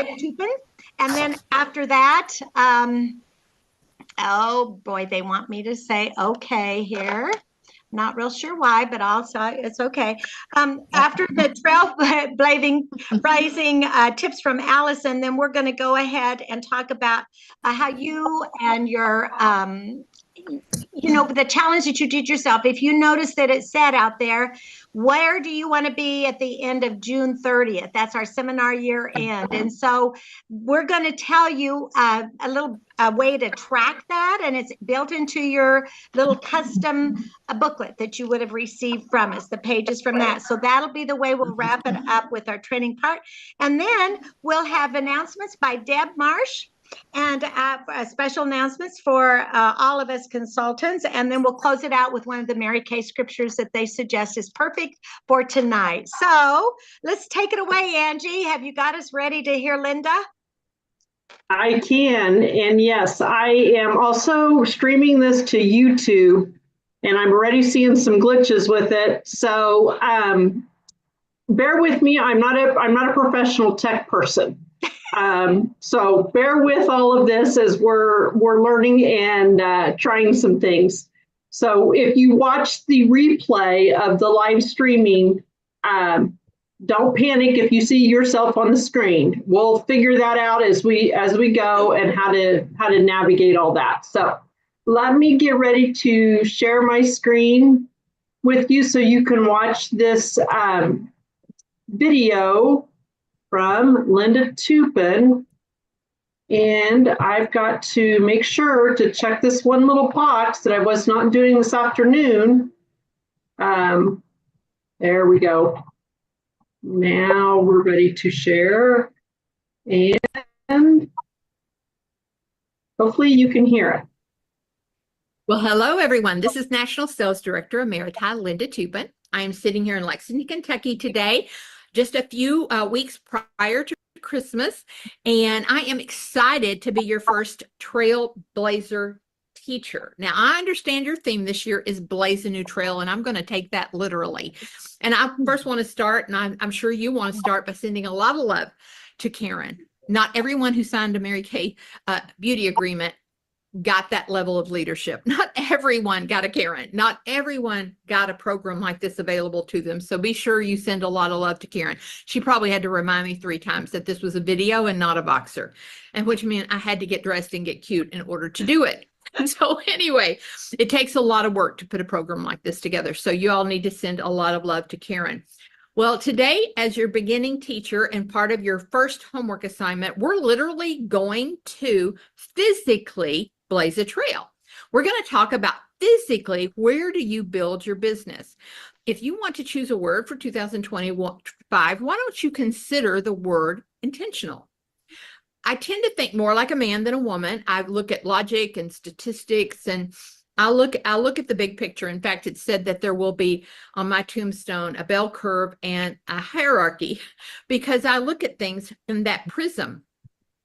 Linda Tupin. And then after that, oh boy, they want me to say okay here. Not real sure why, but I'll say it's okay. After the trailblazing tips from Allison, then we're going to go ahead and talk about how you and your the challenge that you did yourself. If you notice that it said out there, where do you want to be at the end of June 30th? That's our seminar year end. And so we're going to tell you a way to track that. And it's built into your little custom booklet that you would have received from us, the pages from that. So that'll be the way we'll wrap it up with our training part. And then we'll have announcements by Deb Marsh, and special announcements for all of us consultants. And then we'll close it out with one of the Mary Kay scriptures that they suggest is perfect for tonight. So let's take it away, Angie. Have you got us ready to hear Linda? I can. And yes, I am also streaming this to YouTube, and I'm already seeing some glitches with it. So bear with me. I'm not a professional tech person. So bear with all of this as we're learning and trying some things. So if you watch the replay of the live streaming, don't panic if you see yourself on the screen. We'll figure that out as we go, and how to navigate all that. So let me get ready to share my screen with you so you can watch this video from Linda Tupin. And I've got to make sure to check this one little box that I was not doing this afternoon. There we go. Now we're ready to share, and hopefully you can hear it. Well, hello, everyone. This is National Sales Director Emerita Linda Tupin. I am sitting here in Lexington, Kentucky today, just a few weeks prior to Christmas, and I am excited to be your first Trailblazer teacher. Now, I understand your theme this year is Blaze a New Trail, and I'm going to take that literally. And I first want to start, and I'm sure you want to start by sending a lot of love to Karen. Not everyone who signed a Mary Kay beauty agreement got that level of leadership. Not everyone got a Karen. Not everyone got a program like this available to them. So be sure you send a lot of love to Karen. She probably had to remind me 3 times that this was a video and not a Voxer, and which meant I had to get dressed and get cute in order to do it. So anyway, it takes a lot of work to put a program like this together. So you all need to send a lot of love to Karen. Well, today, as your beginning teacher and part of your first homework assignment, we're literally going to physically blaze a trail. We're going to talk about physically, where do you build your business? If you want to choose a word for 2025, why don't you consider the word intentional? I tend to think more like a man than a woman. I look at logic and statistics, and I'll look at the big picture. In fact, it's said that there will be on my tombstone a bell curve and a hierarchy, because I look at things in that prism.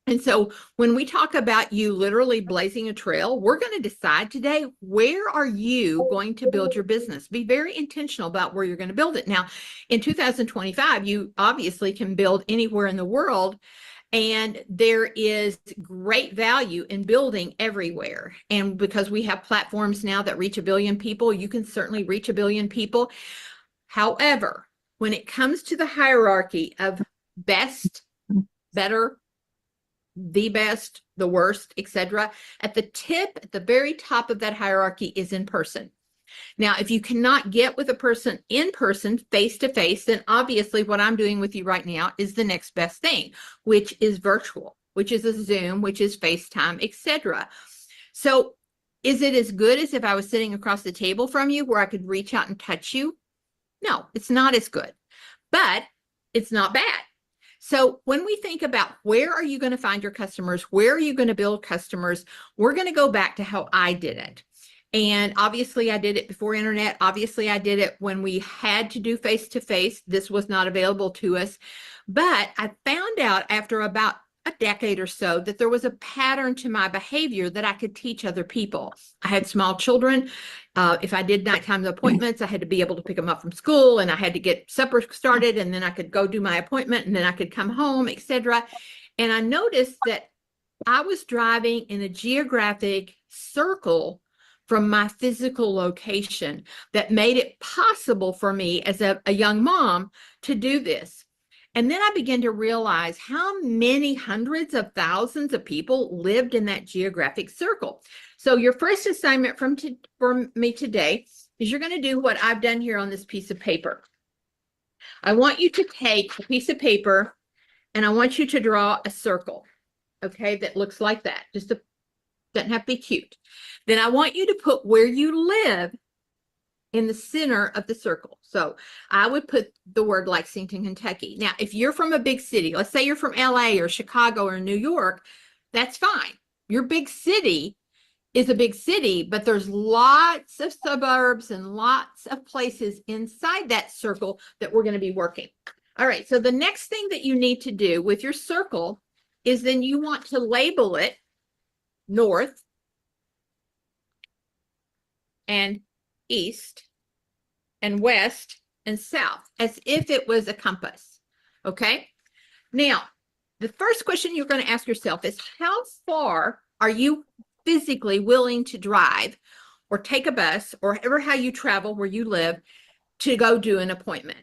And so when we talk about you literally blazing a trail, we're going to decide today, where are you going to build your business? Be very intentional about where you're going to build it. Now, in 2025, you obviously can build anywhere in the world, and there is great value in building everywhere. And because we have platforms now that reach 1 billion people, you can certainly reach 1 billion people. However, when it comes to the hierarchy of best, better, the best, the worst, etc., at the very top of that hierarchy is in person. Now, if you cannot get with a person in person, face to face, then obviously what I'm doing with you right now is the next best thing, which is virtual, which is a Zoom, which is FaceTime, etc. So is it as good as if I was sitting across the table from you where I could reach out and touch you? No, it's not as good, but it's not bad. So when we think about where are you going to find your customers, where are you going to build customers, we're going to go back to how I did it. And obviously I did it before internet. Obviously I did it when we had to do face-to-face. This was not available to us. But I found out after about a decade or so that there was a pattern to my behavior that I could teach other people. I had small children. If I did nighttime appointments, I had to be able to pick them up from school, and I had to get supper started, and then I could go do my appointment, and then I could come home, etc. And I noticed that I was driving in a geographic circle from my physical location that made it possible for me as a young mom to do this. And then I began to realize how many hundreds of thousands of people lived in that geographic circle. So your first assignment for me today is you're going to do what I've done here on this piece of paper. I want you to take a piece of paper and I want you to draw a circle, okay, that looks like that. Doesn't have to be cute. Then I want you to put where you live in the center of the circle. So I would put the word Lexington, Kentucky. Now, if you're from a big city, let's say you're from LA or Chicago or New York, that's fine. Your big city is a big city, but there's lots of suburbs and lots of places inside that circle that we're going to be working. All right, so the next thing that you need to do with your circle is then you want to label it north and east and west and south as if it was a compass. Okay. Now, the first question you're going to ask yourself is, how far are you physically willing to drive or take a bus or ever how you travel where you live to go do an appointment?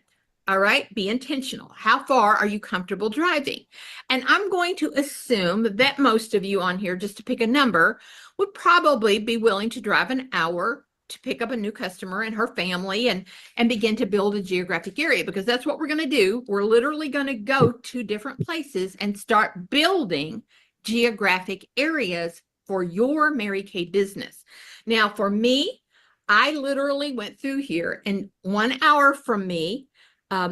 All right, be intentional. How far are you comfortable driving? And I'm going to assume that most of you on here, just to pick a number, would probably be willing to drive an hour to pick up a new customer and her family and begin to build a geographic area, because that's what we're going to do. We're literally going to go to different places and start building geographic areas for your Mary Kay business. Now, for me, I literally went through here, and 1 hour from me,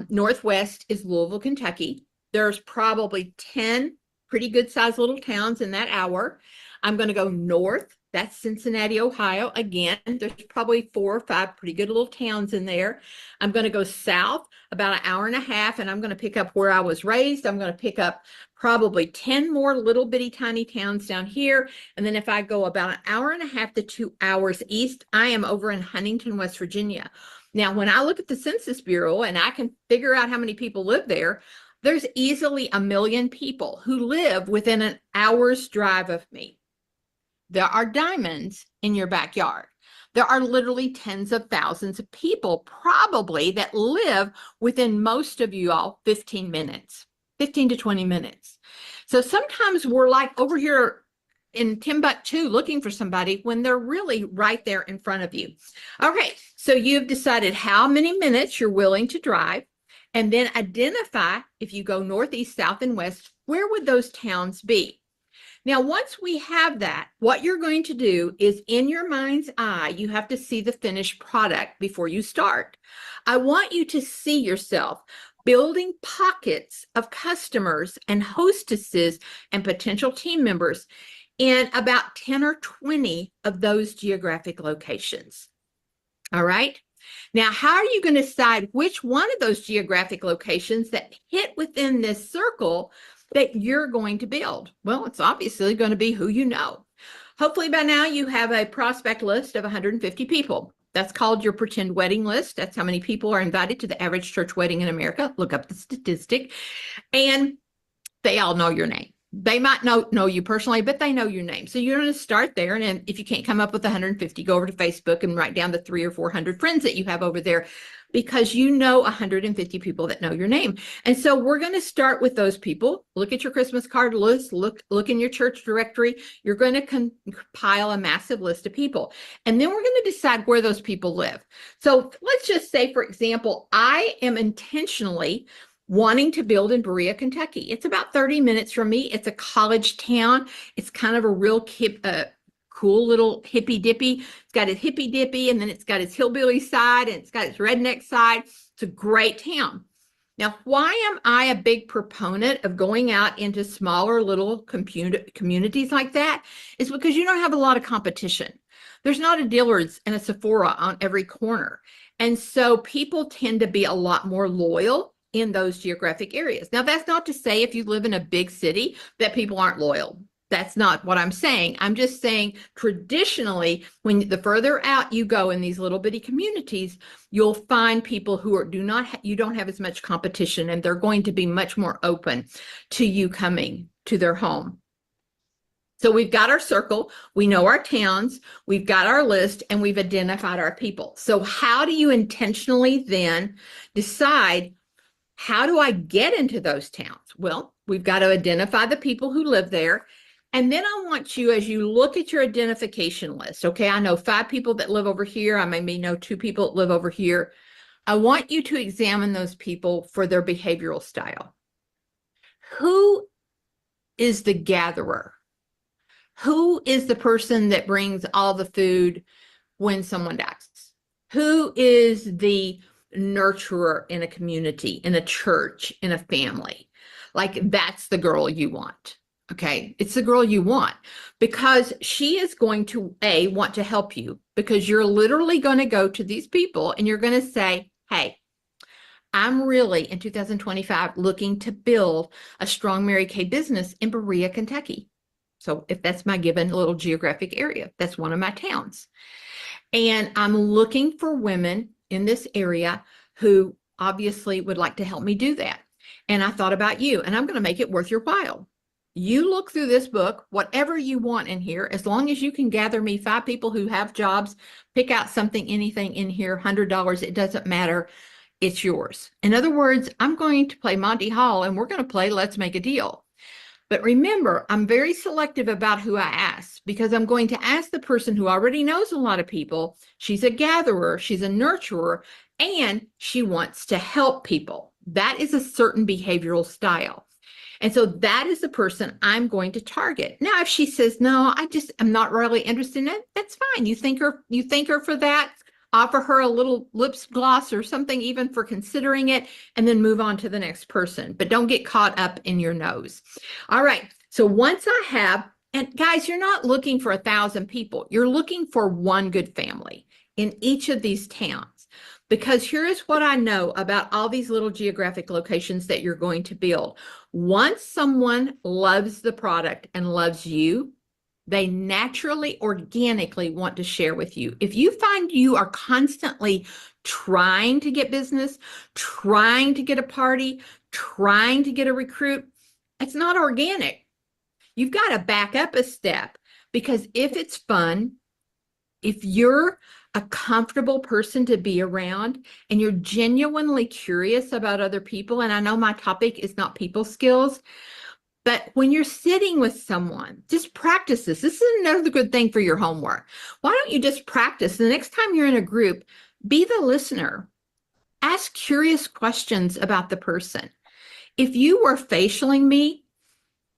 northwest is Louisville, Kentucky. There's probably 10 pretty good sized little towns in that hour. I'm going to go north. That's Cincinnati, Ohio. Again, there's probably 4 or 5 pretty good little towns in there. I'm going to go south about 1.5 hours, and I'm going to pick up where I was raised. I'm going to pick up probably 10 more little bitty tiny towns down here. And then if I go about 1.5 hours to 2 hours east, I am over in Huntington, West Virginia. Now, when I look at the Census Bureau and I can figure out how many people live there, there's easily 1 million people who live within an hour's drive of me. There are diamonds in your backyard. There are literally tens of thousands of people probably that live within most of you all 15 minutes, 15 to 20 minutes. So sometimes we're like over here in Timbuktu looking for somebody when they're really right there in front of you. Okay, so you've decided how many minutes you're willing to drive, and then identify, if you go northeast, south, and west, where would those towns be? Now, once we have that, what you're going to do is, in your mind's eye, you have to see the finished product before you start. I want you to see yourself building pockets of customers and hostesses and potential team members in about 10 or 20 of those geographic locations. All right. Now, how are you going to decide which one of those geographic locations that hit within this circle that you're going to build? Well, it's obviously going to be who you know. Hopefully by now you have a prospect list of 150 people. That's called your pretend wedding list. That's how many people are invited to the average church wedding in America. Look up the statistic. And they all know your name. They might know you personally, but they know your name. So you're going to start there. And if you can't come up with 150, go over to Facebook and write down the 300 or 400 friends that you have over there, because you know 150 people that know your name. And so we're going to start with those people. Look at your Christmas card list. Look in your church directory. You're going to compile a massive list of people. And then we're going to decide where those people live. So let's just say, for example, I am intentionally wanting to build in Berea, Kentucky. It's about 30 minutes from me. It's a college town. It's kind of a real cool little hippy dippy. It's got its hippy dippy, and then it's got its hillbilly side, and it's got its redneck side. It's a great town. Now, why am I a big proponent of going out into smaller little communities like that? Is because you don't have a lot of competition. There's not a Dillard's and a Sephora on every corner. And so people tend to be a lot more loyal in those geographic areas. Now, that's not to say if you live in a big city that people aren't loyal. That's not what I'm saying. I'm just saying traditionally, when the further out you go in these little bitty communities, you'll find people who you don't have as much competition, and they're going to be much more open to you coming to their home. So we've got our circle, we know our towns, we've got our list, and we've identified our people. So how do you intentionally then decide, how do I get into those towns? Well, we've got to identify the people who live there. And then I want you, as you look at your identification list, okay, I know 5 people that live over here. I maybe know 2 people that live over here. I want you to examine those people for their behavioral style. Who is the gatherer? Who is the person that brings all the food when someone dies? Who is the nurturer in a community, in a church, in a family? Like, that's the girl you want. Okay, it's the girl you want, because she is going to want to help you, because you're literally going to go to these people and you're going to say, hey, I'm really in 2025 looking to build a strong Mary Kay business in Berea, Kentucky. So if that's my given little geographic area, that's one of my towns. And I'm looking for women in this area who obviously would like to help me do that. And I thought about you, and I'm going to make it worth your while. You look through this book, whatever you want in here, as long as you can gather me 5 people who have jobs, pick out something, anything in here, $100, it doesn't matter. It's yours. In other words, I'm going to play Monty Hall, and we're going to play Let's Make a Deal. But remember, I'm very selective about who I ask, because I'm going to ask the person who already knows a lot of people. She's a gatherer, she's a nurturer, and she wants to help people. That is a certain behavioral style. And so that is the person I'm going to target. Now, if she says, no, I'm not really interested in it, that's fine. You thank her for that. Offer her a little lip gloss or something even for considering it, and then move on to the next person. But don't get caught up in your nose. All right. So once I have, and guys, you're not looking for 1,000 people. You're looking for one good family in each of these towns. Because here's what I know about all these little geographic locations that you're going to build. Once someone loves the product and loves you, they naturally, organically want to share with you. If you find you are constantly trying to get business, trying to get a party, trying to get a recruit, it's not organic. You've got to back up a step, because if it's fun, if you're a comfortable person to be around and you're genuinely curious about other people, and I know my topic is not people skills, but when you're sitting with someone, just practice this. This is another good thing for your homework. Why don't you just practice? The next time you're in a group, be the listener. Ask curious questions about the person. If you were facialing me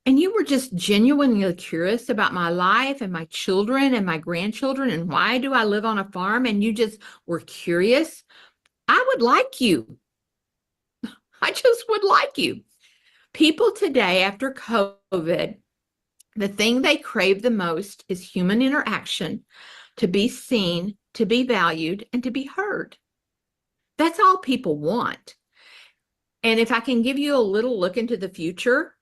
and you were just genuinely curious about my life and my children and my grandchildren and why do I live on a farm, and you just were curious, I would like you. I just would like you. People today, after COVID, the thing they crave the most is human interaction, to be seen, to be valued, and to be heard. That's all people want. And if I can give you a little look into the future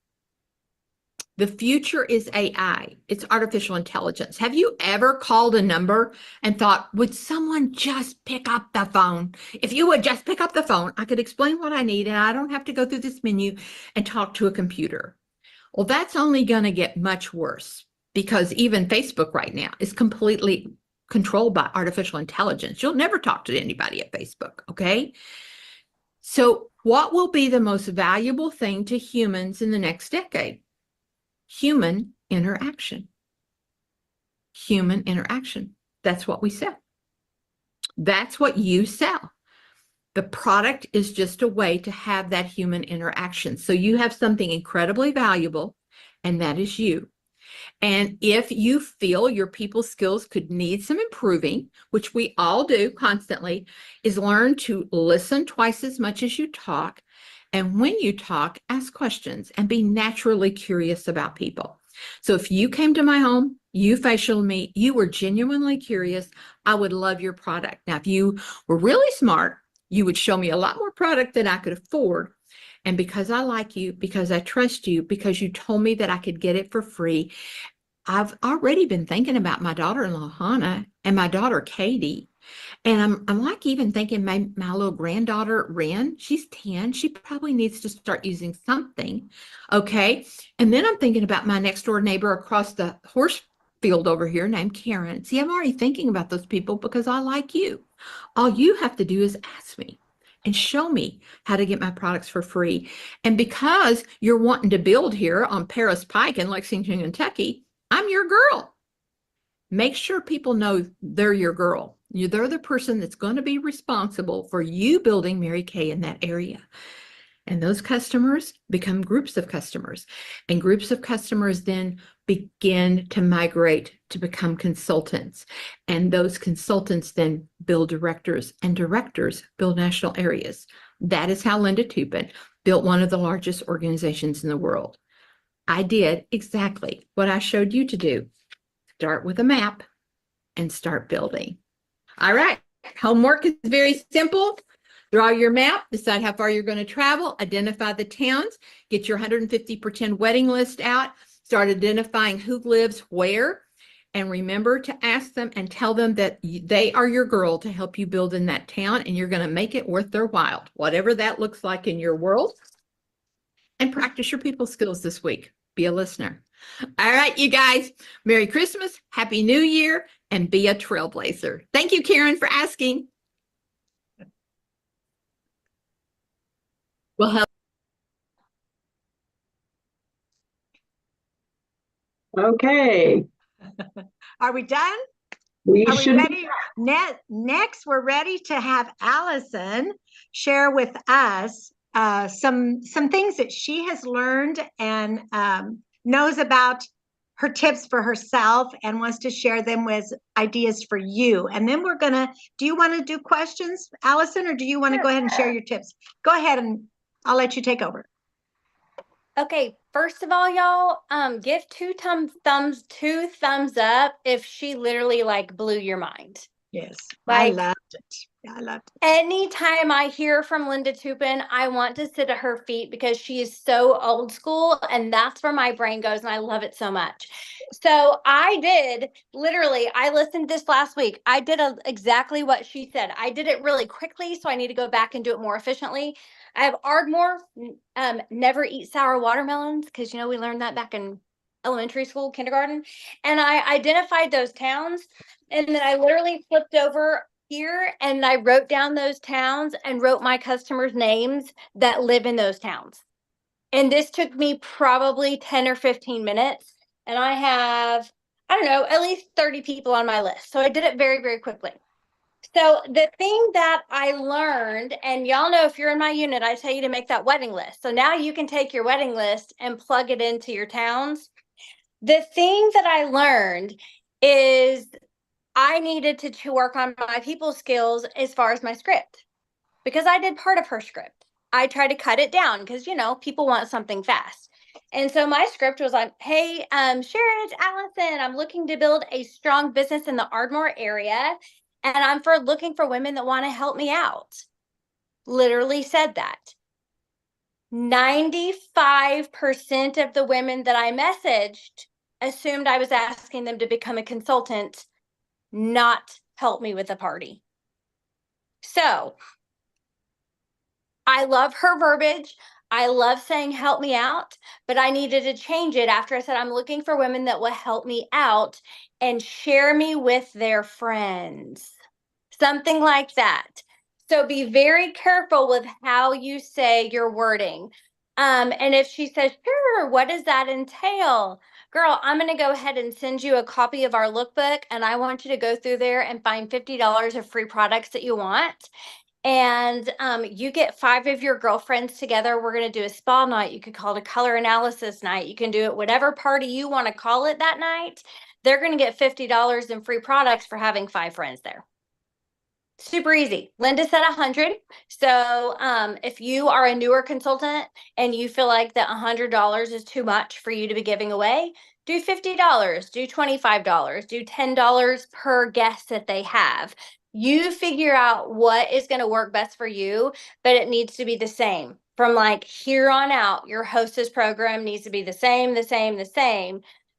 is AI. It's artificial intelligence. Have you ever called a number and thought, would someone just pick up the phone? If you would just pick up the phone, I could explain what I need and I don't have to go through this menu and talk to a computer. Well, that's only going to get much worse, because even Facebook right now is completely controlled by artificial intelligence. You'll never talk to anybody at Facebook, okay? So what will be the most valuable thing to humans in the next decade? Human interaction. Human interaction. That's what we sell. That's what you sell. The product is just a way to have that human interaction. So you have something incredibly valuable, and that is you. And if you feel your people skills could need some improving, which we all do constantly, is learn to listen twice as much as you talk. And when you talk, ask questions and be naturally curious about people. So if you came to my home, you facialed me, you were genuinely curious, I would love your product. Now, if you were really smart, you would show me a lot more product than I could afford. And because I like you, because I trust you, because you told me that I could get it for free, I've already been thinking about my daughter-in-law, Hannah, and my daughter, Katie, And I'm like even thinking my little granddaughter, Ren, she's 10. She probably needs to start using something. Okay. And then I'm thinking about my next door neighbor across the horse field over here named Karen. See, I'm already thinking about those people because I like you. All you have to do is ask me and show me how to get my products for free. And because you're wanting to build here on Paris Pike in Lexington, Kentucky, I'm your girl. Make sure people know they're your girl. They're the person that's going to be responsible for you building Mary Kay in that area. And those customers become groups of customers. And groups of customers then begin to migrate to become consultants. And those consultants then build directors, and directors build national areas. That is how Linda Tupin built one of the largest organizations in the world. I did exactly what I showed you to do. Start with a map and start building. All right, homework is very simple. Draw your map, decide how far you're going to travel, identify the towns, get your 150% wedding list out, start identifying who lives where, and remember to ask them and tell them that they are your girl to help you build in that town, and you're going to make it worth their while, whatever that looks like in your world. And practice your people skills this week. Be a listener. All right, you guys, Merry Christmas, Happy New Year, and be a trailblazer. Thank you, Karen, for asking. Well, Okay. Are we done? We Are we should. ready? Next, we're ready to have Allison share with us some things that she has learned and knows about her tips for herself and wants to share them with ideas for you. And then we're gonna, do you want to do questions, Allison, or do you want to go ahead and share your tips? Go ahead and I'll let you take over. Okay, first of all, y'all, give two thumbs up if she literally like blew your mind. Yes, I Like, loved it. Yeah, I loved it. anytime I hear from Linda Tupin, I want to sit at her feet because she is so old school, and that's where my brain goes, and I love it so much. So I did literally, I listened this last week. I did exactly what she said. I did it really quickly, so I need to go back and do it more efficiently. I have Ardmore, never eat sour watermelons, because we learned that back in elementary school, kindergarten. And I identified those towns, and then I literally flipped over here and I wrote down those towns and wrote my customers' names that live in those towns. And this took me probably 10 or 15 minutes. And I have, I don't know, at least 30 people on my list. So I did it very, very quickly. So the thing that I learned, and y'all know if you're in my unit, I tell you to make that wedding list. So now you can take your wedding list and plug it into your towns. The thing that I learned is I needed to work on my people skills as far as my script, because I did part of her script. I tried to cut it down because, people want something fast. And so my script was like, hey, Sharon, it's Allison. I'm looking to build a strong business in the Ardmore area. And I'm looking for women that want to help me out. Literally said that. 95% of the women that I messaged assumed I was asking them to become a consultant, not help me with the party. So I love her verbiage. I love saying help me out, but I needed to change it after I said I'm looking for women that will help me out and share me with their friends. Something like that. So be very careful with how you say your wording. And if she says, sure, what does that entail? Girl, I'm going to go ahead and send you a copy of our lookbook, and I want you to go through there and find $50 of free products that you want. And you get 5 of your girlfriends together. We're going to do a spa night. You could call it a color analysis night. You can do it whatever party you want to call it that night. They're going to get $50 in free products for having 5 friends there. Super easy. Linda said 100. So if you are a newer consultant and you feel like that $100 is too much for you to be giving away, do $50, do $25, do $10 per guest that they have. You figure out what is going to work best for you, but it needs to be the same. From like here on out, your hostess program needs to be the same,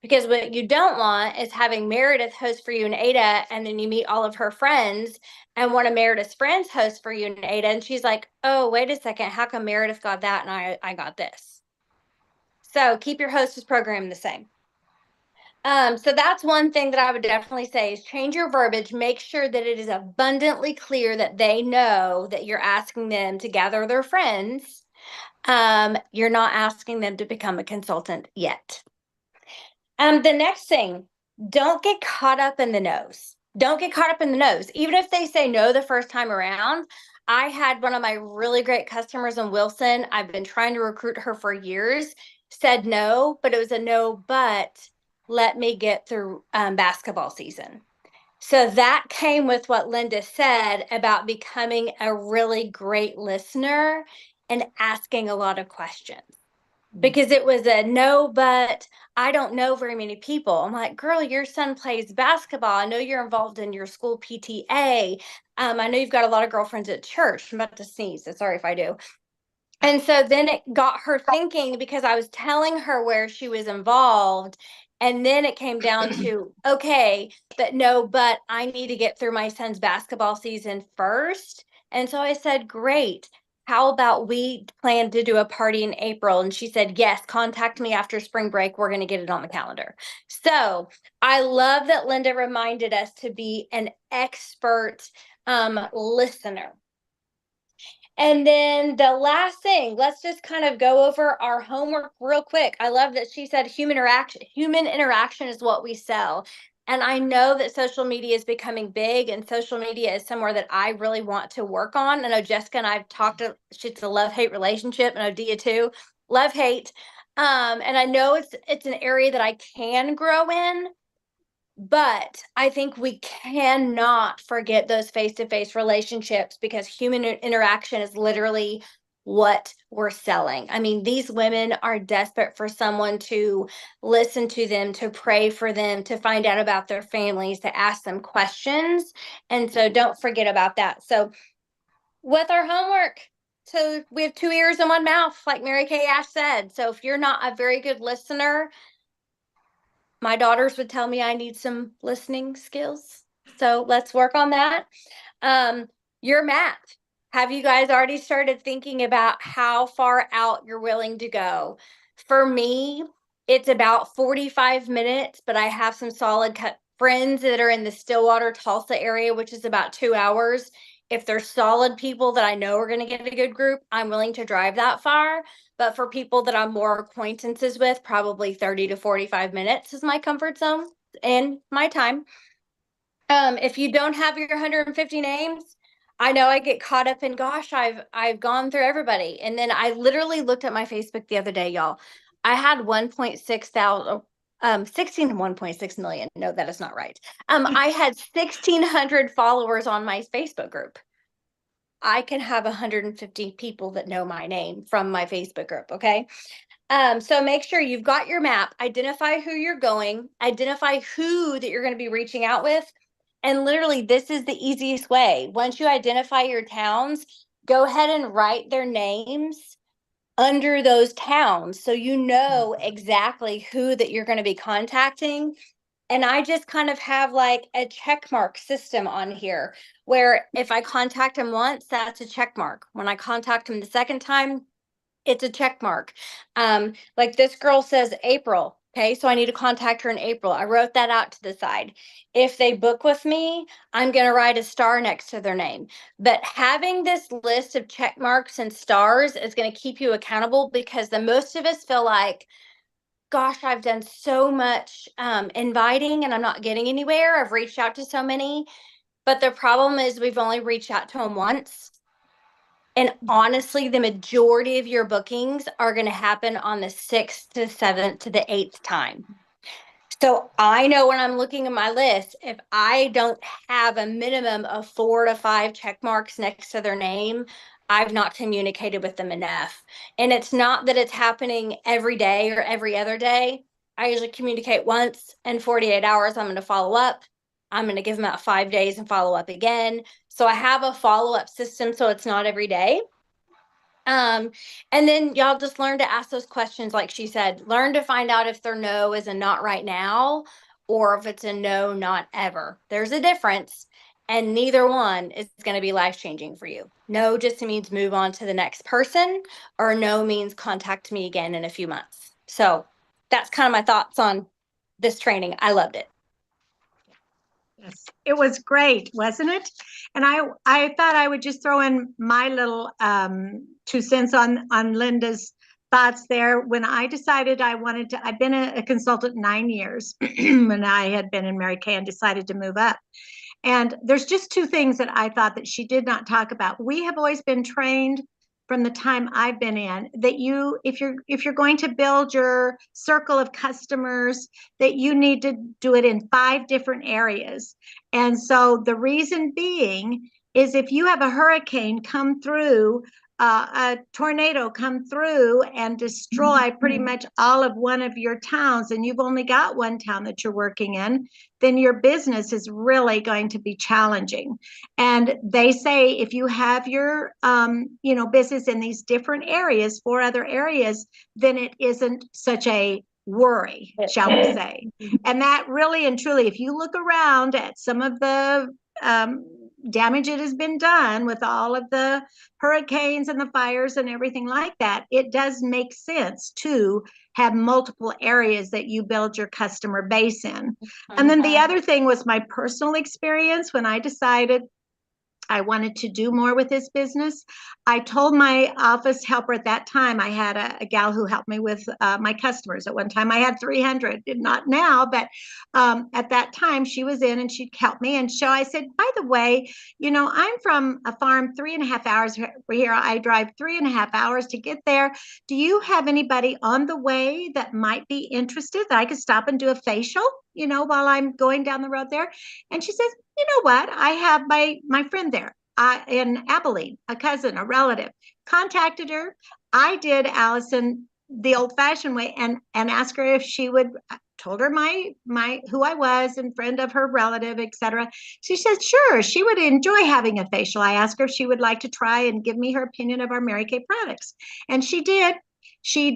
Because what you don't want is having Meredith host for you and Ada, and then you meet all of her friends, and one of Meredith's friends hosts for you and Ada, and she's like, oh, wait a second, how come Meredith got that and I got this? So keep your hostess program the same. So that's one thing that I would definitely say is change your verbiage. Make sure that it is abundantly clear that they know that you're asking them to gather their friends. You're not asking them to become a consultant yet. The next thing, don't get caught up in the no's. Don't get caught up in the no's. Even if they say no the first time around. I had one of my really great customers in Wilson. I've been trying to recruit her for years, said no, but it was a no, but let me get through basketball season. So that came with what Linda said about becoming a really great listener and asking a lot of questions. Because it was a no, but I don't know very many people. I'm like, girl, your son plays basketball. I know you're involved in your school PTA. I know you've got a lot of girlfriends at church. I'm about to sneeze, so sorry if I do. And so then it got her thinking, because I was telling her where she was involved. And then it came down to, okay, but I need to get through my son's basketball season first. And so I said, great. How about we plan to do a party in April? And she said, yes, contact me after spring break. We're going to get it on the calendar. So I love that Linda reminded us to be an expert listener. And then the last thing, let's just kind of go over our homework real quick. I love that she said human interaction is what we sell. And I know that social media is becoming big, and social media is somewhere that I really want to work on. I know Jessica and I've talked to, it's a love-hate relationship, and Odia too, love-hate. And I know it's an area that I can grow in, but I think we cannot forget those face-to-face relationships, because human interaction is literally what we're selling. I mean, these women are desperate for someone to listen to them, to pray for them, to find out about their families, to ask them questions. And so don't forget about that. So with our homework, so we have 2 ears and 1 mouth, like Mary Kay Ash said. So if you're not a very good listener, my daughters would tell me I need some listening skills. So let's work on that. Your map. Have you guys already started thinking about how far out you're willing to go? For me, it's about 45 minutes, but I have some solid friends that are in the Stillwater, Tulsa area, which is about 2 hours. If they're solid people that I know are going to get a good group, I'm willing to drive that far. But for people that I'm more acquaintances with, probably 30 to 45 minutes is my comfort zone and my time. If you don't have your 150 names, I know I get caught up in, gosh, I've gone through everybody. And then I literally looked at my Facebook the other day, y'all. I had 1.6 million. No, that is not right. I had 1,600 followers on my Facebook group. I can have 150 people that know my name from my Facebook group. Okay. So make sure you've got your map, identify who you're going, identify who that you're going to be reaching out with. And literally, this is the easiest way. Once you identify your towns, go ahead and write their names under those towns, so you know exactly who that you're going to be contacting. And I just kind of have like a check mark system on here, where if I contact them once, that's a check mark. When I contact them the second time, it's a check mark. Like this girl says April. Okay, so I need to contact her in April. I wrote that out to the side. If they book with me, I'm going to write a star next to their name. But having this list of check marks and stars is going to keep you accountable, because the most of us feel like, gosh, I've done so much inviting and I'm not getting anywhere. I've reached out to so many. But the problem is we've only reached out to them once. And honestly, the majority of your bookings are going to happen on the 6th to 7th to the 8th time. So I know when I'm looking at my list, if I don't have a minimum of 4 to 5 check marks next to their name, I've not communicated with them enough. And it's not that it's happening every day or every other day. I usually communicate once in 48 hours. I'm going to follow up. I'm going to give them about 5 days and follow up again. So I have a follow-up system, so it's not every day. And then y'all just learn to ask those questions. Like she said, learn to find out if their no is a not right now or if it's a no, not ever. There's a difference, and neither one is going to be life changing for you. No just means move on to the next person, or no means contact me again in a few months. So that's kind of my thoughts on this training. I loved it. Yes, it was great, wasn't it? And I thought I would just throw in my little 2 cents on Linda's thoughts there. When I decided I wanted to, I've been a consultant 9 years when I had been in Mary Kay and decided to move up. And there's just 2 things that I thought that she did not talk about. We have always been trained from the time I've been in that if you're going to build your circle of customers, that you need to do it in 5 different areas. And so the reason being is if you have a hurricane come through, a tornado come through and destroy pretty much all of one of your towns, and you've only got one town that you're working in, then your business is really going to be challenging. And they say if you have your business in these different areas, 4 other areas, then it isn't such a worry, shall we say. And that really and truly, if you look around at some of the damage that has been done with all of the hurricanes and the fires and everything like that, it does make sense to have multiple areas that you build your customer base in. And then the other thing was my personal experience when I decided I wanted to do more with this business. I told my office helper at that time, I had a gal who helped me with my customers. At one time, I had 300, not now, but at that time, she was in and she'd help me. And so I said, by the way, I'm from a farm 3.5 hours here. I drive 3.5 hours to get there. Do you have anybody on the way that might be interested that I could stop and do a facial, while I'm going down the road there? And she says, you know what? I have my friend there in Abilene, a cousin, a relative. Contacted her. I did, Allison, the old-fashioned way, and asked her if she would. Told her my who I was and friend of her relative, etc. She said sure, she would enjoy having a facial. I asked her if she would like to try and give me her opinion of our Mary Kay products, and she did.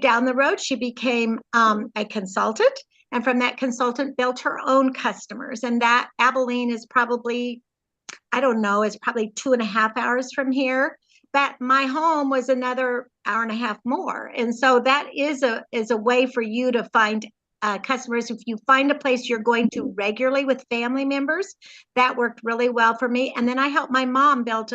Down the road, she became a consultant. And from that consultant built her own customers. And that Abilene is probably, I don't know, is probably 2.5 hours from here. But my home was another hour and a half more. And so that is a way for you to find customers. If you find a place you're going to regularly with family members, that worked really well for me. And then I helped my mom build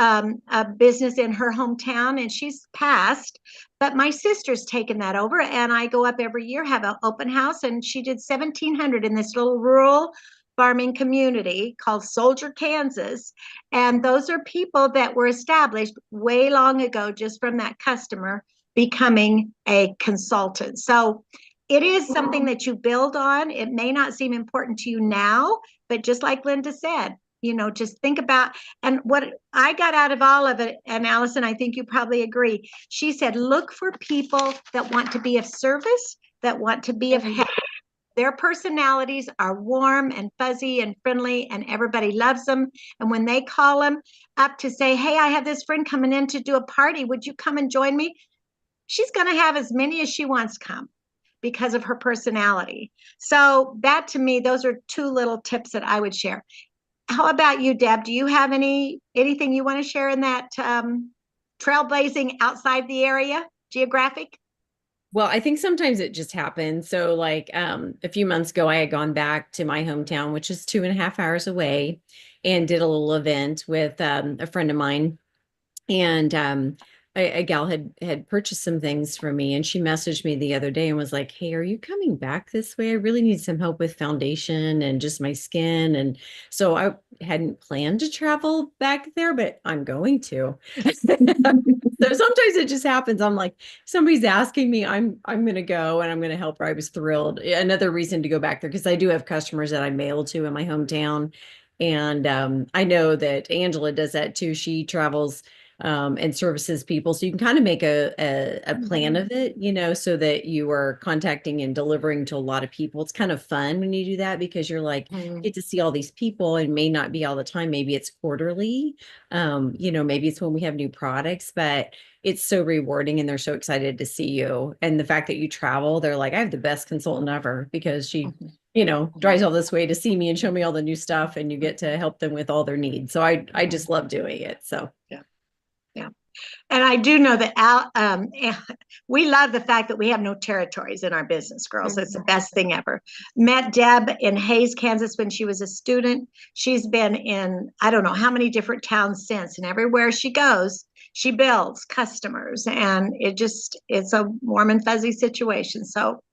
a business in her hometown, and she's passed, but my sister's taken that over, and I go up every year, have an open house, and she did 1,700 in this little rural farming community called Soldier, Kansas. And those are people that were established way long ago just from that customer becoming a consultant. So it is something that you build on. It may not seem important to you now, but just like Linda said, just think about, and what I got out of all of it, and Allison, I think you probably agree. She said, look for people that want to be of service, that want to be of help. Their personalities are warm and fuzzy and friendly, and everybody loves them. And when they call them up to say, hey, I have this friend coming in to do a party, would you come and join me? She's going to have as many as she wants come because of her personality. So that, to me, those are 2 little tips that I would share. How about you, Deb? Do you have anything you want to share in that trailblazing outside the area geographic? Well, I think sometimes it just happens. So like a few months ago, I had gone back to my hometown, which is 2.5 hours away, and did a little event with a friend of mine. And a gal had purchased some things for me, and she messaged me the other day and was like, hey, are you coming back this way? I really need some help with foundation and just my skin. And so I hadn't planned to travel back there, but I'm going to. So sometimes it just happens. I'm like, somebody's asking me, I'm going to go and I'm going to help her. I was thrilled. Another reason to go back there, because I do have customers that I mail to in my hometown. And I know that Angela does that too. She travels and services people. So you can kind of make a plan of it, so that you are contacting and delivering to a lot of people. It's kind of fun when you do that because you're like, get to see all these people, and may not be all the time. Maybe it's quarterly, maybe it's when we have new products, but it's so rewarding and they're so excited to see you. And the fact that you travel, they're like, I have the best consultant ever because she, drives all this way to see me and show me all the new stuff, and you get to help them with all their needs. So I just love doing it. So yeah. And I do know that we love the fact that we have no territories in our business, girls. It's the best thing ever. Met Deb in Hayes, Kansas when she was a student. She's been in, I don't know how many different towns since, and everywhere she goes, she builds customers, and it's a warm and fuzzy situation. So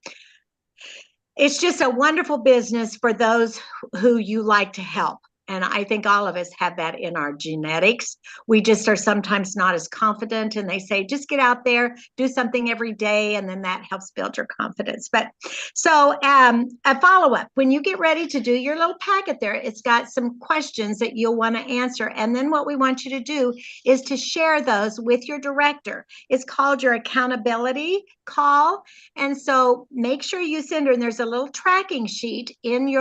it's just a wonderful business for those who you like to help. And I think all of us have that in our genetics. We just are sometimes not as confident, and they say, just get out there, do something every day, and then that helps build your confidence. But so a follow-up, when you get ready to do your little packet there, it's got some questions that you'll want to answer. And then what we want you to do is to share those with your director. It's called your accountability call. And so make sure you send her, and there's a little tracking sheet in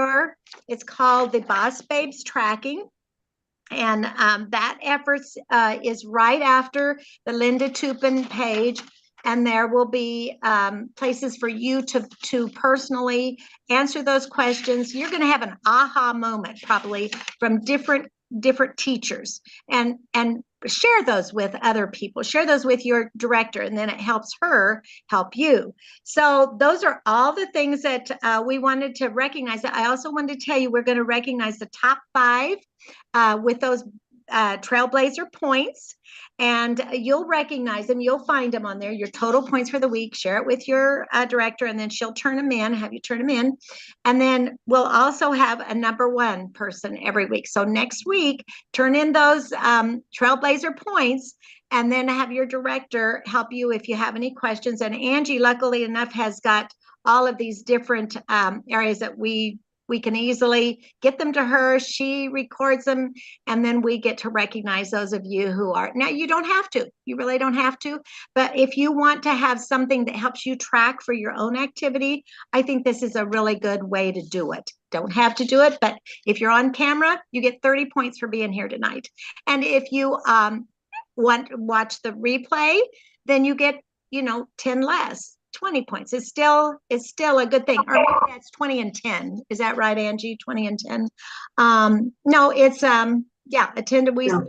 it's called the Boss Babes Tracking. And that efforts is right after the Linda Tupin page. And there will be places for you to personally answer those questions. You're going to have an aha moment probably from different teachers, and share those with other people, share those with your director, and then it helps her help you. So those are all the things that we wanted to recognize. I also wanted to tell you, we're going to recognize the top 5 with those Trailblazer points, and you'll recognize them. You'll find them on there, your total points for the week. Share it with your director, and then she'll have you turn them in. And then we'll also have a number 1 person every week. So next week, turn in those Trailblazer points, and then have your director help you if you have any questions. And Angie, luckily enough, has got all of these different areas that we can easily get them to her. She records them, and then we get to recognize those of you who are. Now, you don't have to. You really don't have to. But if you want to have something that helps you track for your own activity, I think this is a really good way to do it. Don't have to do it, but if you're on camera, you get 30 points for being here tonight. And if you want to watch the replay, then you get 10 less. 20 points is still a good thing. Or maybe that's 20 and 10. Is that right, Angie? 20 and 10. No, it's attend a week. Yeah.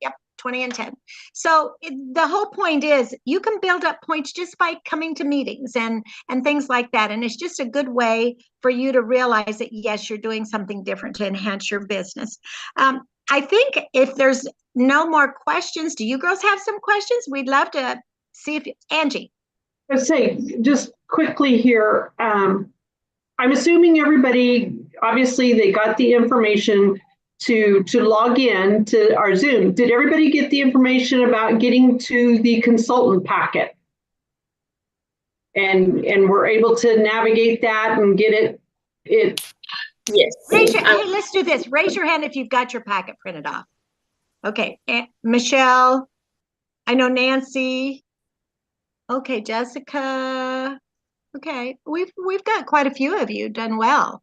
Yep, 20 and 10. So the whole point is you can build up points just by coming to meetings and things like that. And it's just a good way for you to realize that, yes, you're doing something different to enhance your business. I think if there's no more questions, do you girls have some questions? We'd love to see if Angie. I say just quickly here, I'm assuming everybody, obviously they got the information to log in to our Zoom. Did everybody get the information about getting to the consultant packet? And we're able to navigate that and get it. Yes. Hey, let's do this. Raise your hand if you've got your packet printed off. Okay, Michelle, I know Nancy. Okay, Jessica. Okay, we've got quite a few of you done well.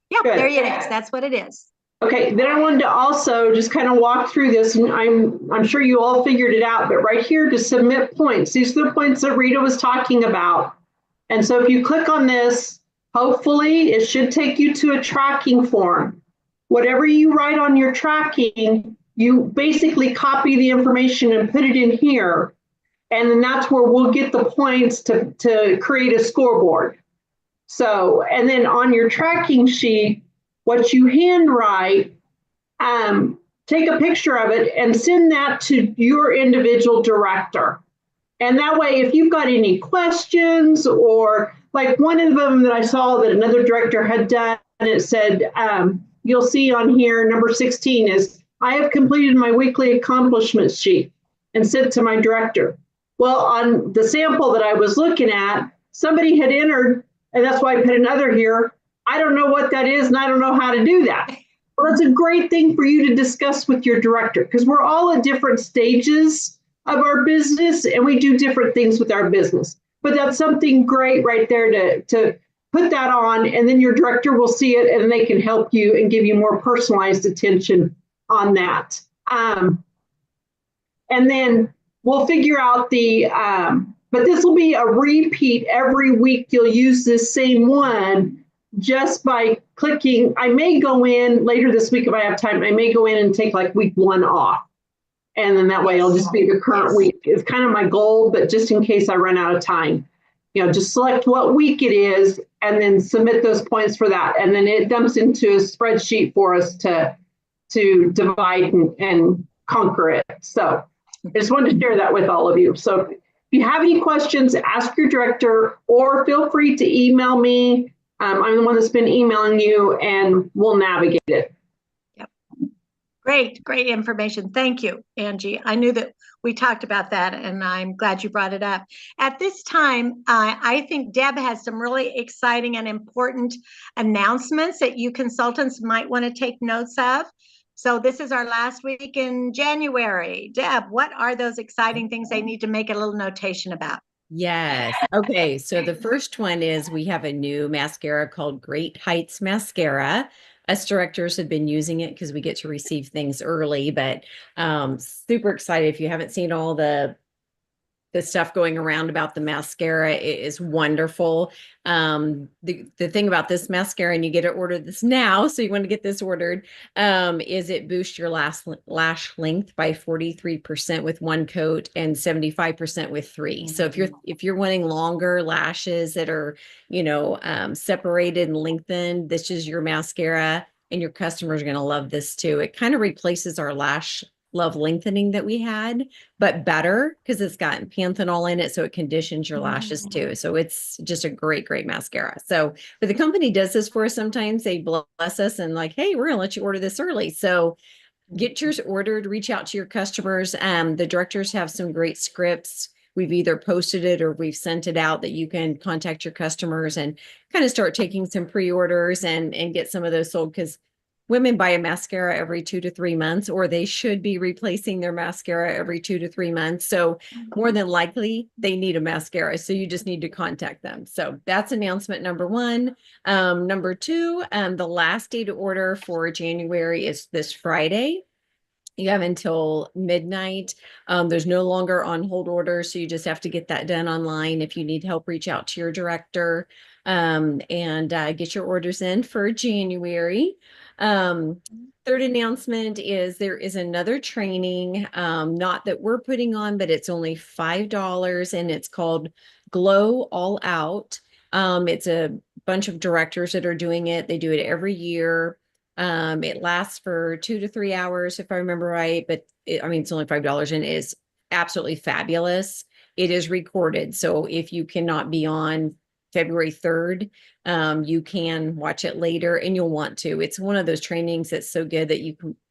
Yeah, Good. There it is. That's what it is. Okay, then I wanted to also just kind of walk through this, and I'm sure you all figured it out, but right here to submit points, these are the points that Rita was talking about. And so if you click on this, hopefully it should take you to a tracking form. Whatever you write on your tracking, you basically copy the information and put it in here. And then that's where we'll get the points to create a scoreboard. So, and then on your tracking sheet, what you handwrite, take a picture of it and send that to your individual director. And that way, if you've got any questions, or like one of them that I saw that another director had done, it said, you'll see on here, number 16 is, I have completed my weekly accomplishments sheet and sent to my director. Well, on the sample that I was looking at, somebody had entered, and that's why I put another here. I don't know what that is, and I don't know how to do that. Well, that's a great thing for you to discuss with your director, because we're all at different stages of our business, and we do different things with our business. But that's something great right there to put that on, and then your director will see it and they can help you and give you more personalized attention on that. And then we'll figure out but this will be a repeat every week. You'll use this same one just by clicking. I may go in later this week if I have time. I may go in and take like week 1 off. And then that way it'll just be the current week. It's kind of my goal, but just in case I run out of time, just select what week it is and then submit those points for that. And then it dumps into a spreadsheet for us to divide and conquer it. So I just wanted to share that with all of you. So if you have any questions, ask your director or feel free to email me. I'm the one that's been emailing you and we'll navigate it. Great information. Thank you, Angie. I knew that we talked about that and I'm glad you brought it up. At this time, I think Deb has some really exciting and important announcements that you consultants might want to take notes of. So this is our last week in January. Deb, what are those exciting things they need to make a little notation about? Yes. Okay. So the first one is we have a new mascara called Great Heights Mascara. Us directors have been using it because we get to receive things early, but super excited. If you haven't seen all the stuff going around about the mascara, it is wonderful. The thing about this mascara, and you get it ordered this now, so you want to get this ordered, is it boosts your lash length by 43% with 1 coat and 75% with 3. So if you're wanting longer lashes that are, separated and lengthened, this is your mascara, and your customers are going to love this too. It kind of replaces our lash love lengthening that we had, but better because it's got panthenol in it, so it conditions your lashes too. So it's just a great mascara. So, but the company does this for us sometimes. They bless us and like, hey, we're gonna let you order this early. So get yours ordered, reach out to your customers. The directors have some great scripts. We've either posted it or we've sent it out that you can contact your customers and kind of start taking some pre-orders and get some of those sold, because women buy a mascara every 2 to 3 months, or they should be replacing their mascara every 2 to 3 months. So more than likely they need a mascara. So you just need to contact them. So that's announcement number 1. Number 2, the last day to order for January is this Friday. You have until midnight. There's no longer on hold orders, so you just have to get that done online. If you need help, reach out to your director and get your orders in for January. Third announcement is there is another training, not that we're putting on, but it's only $5 and it's called Glow All Out. It's a bunch of directors that are doing it. They do it every year. It lasts for 2 to 3 hours, if I remember right, but it's only $5 and it is absolutely fabulous. It is recorded. So if you cannot be on February 3rd, you can watch it later and you'll want to. It's one of those trainings that's so good that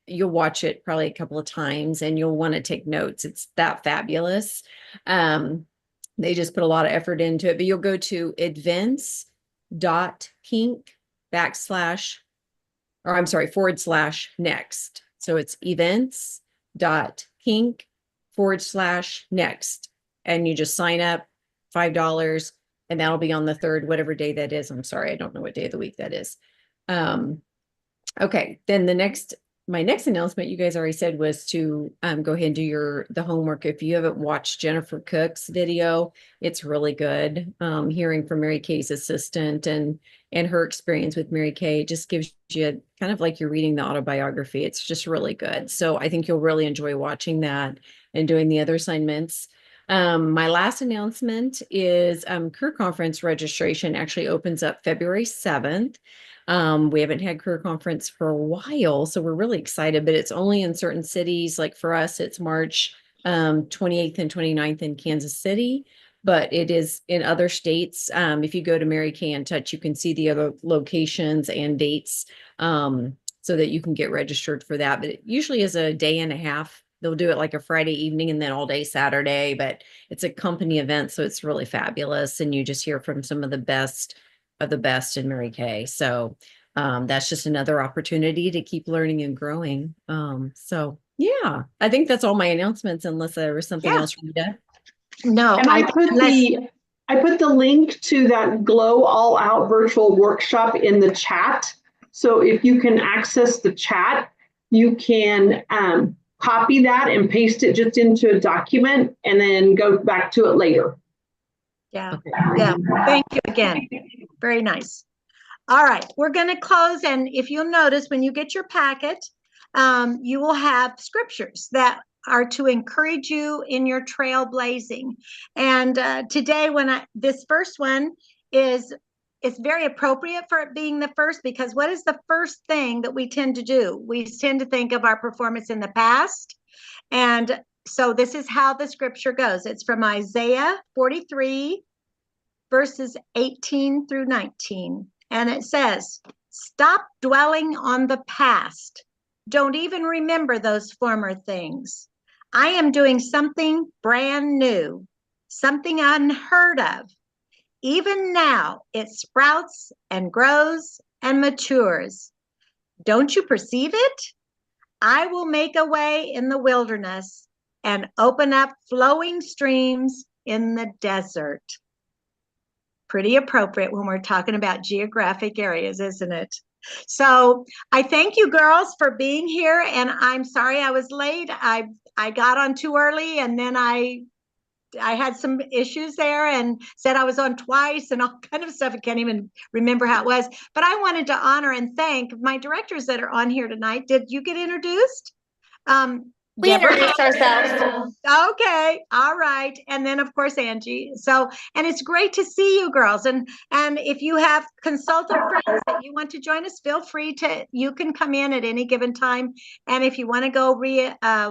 you'll watch it probably a couple of times and you'll want to take notes. It's that fabulous. They just put a lot of effort into it, but you'll go to events.kink/next. So it's events.kink/next. And you just sign up, $5, and that'll be on the 3rd, whatever day that is. I'm sorry, I don't know what day of the week that is. Okay, then my next announcement, you guys already said, was to go ahead and do the homework. If you haven't watched Jennifer Cook's video, it's really good. Hearing from Mary Kay's assistant and her experience with Mary Kay just gives you kind of like you're reading the autobiography. It's just really good. So I think you'll really enjoy watching that and doing the other assignments. My last announcement is career conference registration actually opens up February 7th. We haven't had career conference for a while, so we're really excited, but it's only in certain cities. Like for us, it's March 28th and 29th in Kansas City, but it is in other states. If you go to Mary Kay in Touch, you can see the other locations and dates so that you can get registered for that. But it usually is a day and a half. They'll do it like a Friday evening and then all day Saturday, but it's a company event, so it's really fabulous. And you just hear from some of the best in Mary Kay. So that's just another opportunity to keep learning and growing. So Yeah, I think that's all my announcements, unless there was something Yeah. else, Rita. No, And I put the link to that Glow All Out virtual workshop in the chat. So if you can access the chat, you can copy that and paste it just into a document and then go back to it later. yeah, Okay. yeah. Thank you again. Very nice. All right, we're going to close. And if you'll notice, when you get your packet, you will have scriptures that are to encourage you in your trailblazing. And today, this first one is very appropriate for it being the first, because what is the first thing that we tend to do? We tend to think of our performance in the past. And so this is how the scripture goes. It's from Isaiah 43, verses 18 through 19. And it says, "Stop dwelling on the past. Don't even remember those former things. I am doing something brand new, something unheard of. Even now, it sprouts and grows and matures. Don't you perceive it? I will make a way in the wilderness and open up flowing streams in the desert." Pretty appropriate when we're talking about geographic areas, isn't it? So I thank you girls for being here, and I'm sorry I was late. I got on too early, and then I had some issues there and said I was on twice and all kind of stuff. I can't even remember how it was. But I wanted to honor and thank my directors that are on here tonight. Did you get introduced? We Deborah? introduced ourselves. Okay, all right. And then of course Angie. So, and it's great to see you girls. And if you have consultant friends that you want to join us, feel free to, you can come in at any given time. And if you want to go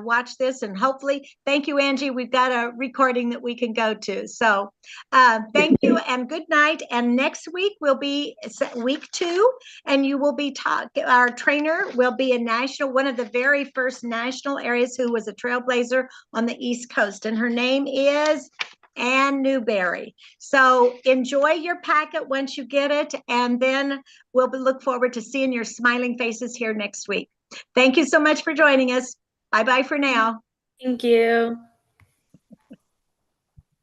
watch this, and hopefully, thank you, Angie, we've got a recording that we can go to. So thank you and good night. And next week will be week 2, and you will be our trainer will be one of the very first national areas who was a trailblazer on the East Coast, and her name is Ann Newberry. So enjoy your packet once you get it, and then we'll look forward to seeing your smiling faces here next week. Thank you so much for joining us. Bye-bye for now. Thank you.